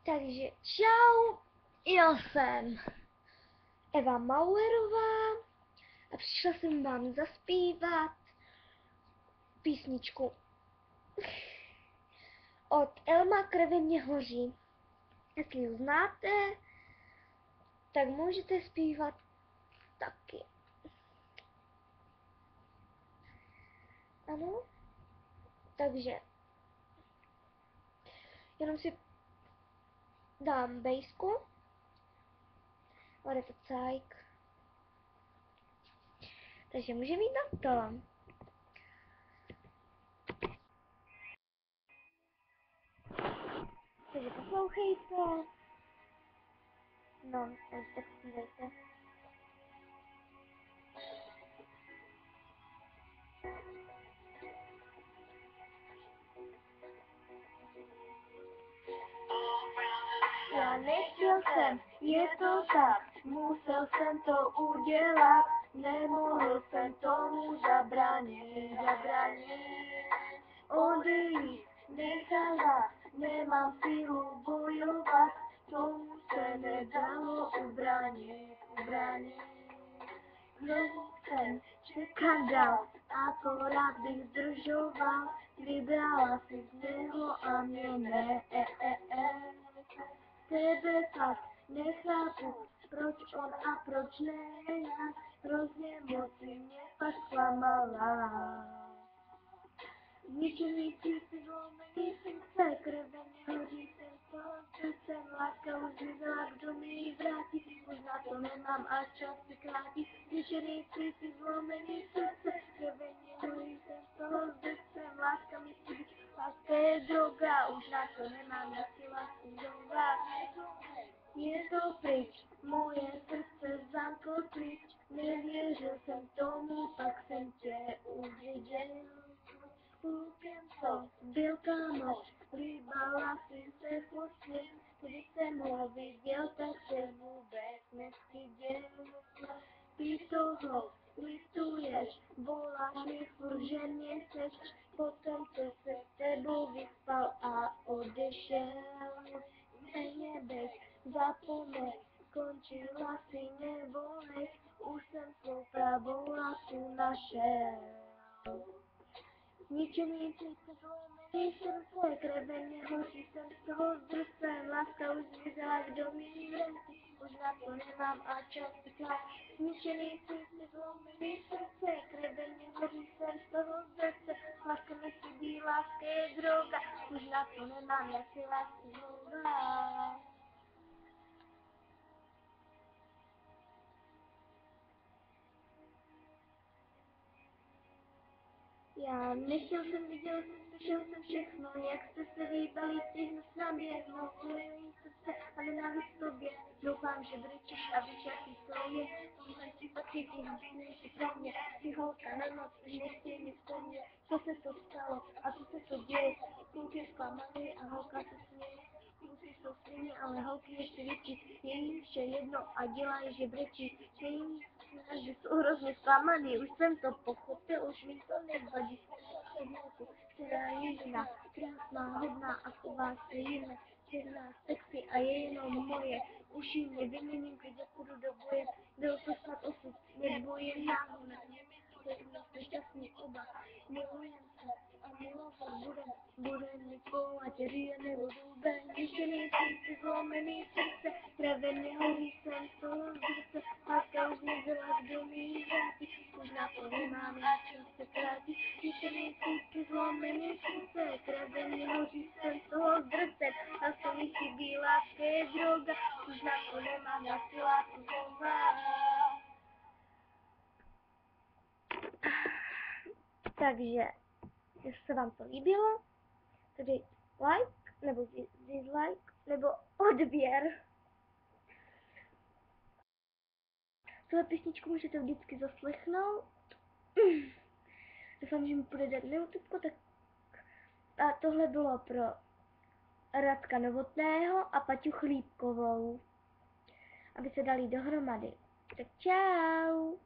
Takže čau, já jsem Eva Mauerová a přišla jsem vám zaspívat písničku od Elma Krve mě hoří. Jestli ji znáte, tak můžete zpívat taky. Ano, takže jenom si dám bejsku. Bude to cajk. Takže můžeme jít na to. Takže poslouchejte. No, tak zpívejte. Já nechtěl jsem, je to tak, musel jsem to udělat, nemohl jsem tomu zabránit. Odejít, nechat, nemám sílu bojovat, tomu se nedalo ubránit. Znovu jsem čekat dál, akorát bych zdržoval, vybrala si z něho a mě ne. Tebe tak nechápu, proč on a proč ne já, hrozně moc mě pak zklamala. Zničený cíty, zlomený srdce, krve mě hoří, jsem z toho srdcem, láska už zmizela, kdo mi ji vrátí, už na to nemám a čas se krátí. Zničený cíty, zlomený srdce, krve mě hoří, jsem z toho srdcem, láska mi chybí, láska je droga, už na to nemám, já si lásku znova. Je to pryč, moje srdce zamklo klíč, nevěřil jsem tomu, pak jsem tě uviděl. Klukem, co byl kámoš, líbala si se chvostně, když jsem ho viděl, tak se vůbec nestyděl. Ty toho lituješ, voláš mi furt, že mě chceš, potom co se s tebou vyspal a odešel. Nebej, zapomeň, skončila si nevolej, už jsem svou pravou lásku našel. Zničený cíty, zlomený srdce, krve mě hoří, jsem z toho zdrcem, láska už zmizela, kdo mi ji vrátí, už na to nemám a čas vyklad. Zničený cíty, zlomený srdce, krve mě hoří, jsem z toho zdrcem, láska mi chybí, láska je droga, už na to nemám, já si lásku znova. Já nechtěl jsem, viděl jsem, slyšel jsem všechno, jak jste se vybali, stihnu s námi, mohu srdce a nenávist tobě. Doufám, že brečíš a víš, jaký to je, tohle si pak cítím, nejsi pro mě, ty holka na noc, už nechtěj mi vzpomnět, co se to stalo a co se to děje, kluk je zklamaný a holka se směje. Kluci jsou stejně, ale holky ještě větší, je jim vše jedno a dělají, že brečí, že jim že jsou hrozně zklamaný, už jsem to pochopil, už mi to nevadí. Která je jiná, krásná, hodná a chová se jinak, černá, sexy a je jenom moje. Už ji nevyměním, když půjdu do boje, byl to snad osud, nebo je náhoda, jsme šťastní oba, milujeme se a milovat budem Nikolát, žijeme v dubem, zničený cíty, zlomený srdce, krve mě hoří, jsem z toho srdce, láska už zmizela, kdo mi ji vrátí, už na to nemám, já čas se krátí, zničený cíty, zlomený srdce, krve mě hoří, jsem z toho srdce, láska mi chybí, láska je droga, už na to nemám, já si lásku znova. Takže, jestli se vám to líbilo, tedy like, nebo dislike, nebo odběr. Tuhle písničku můžete vždycky zaslechnout. Doufám, že mi půjde na YouTube, tak a tohle bylo pro Radka Novotného a Paťu Chlípkovou, aby se dali dohromady. Tak čau!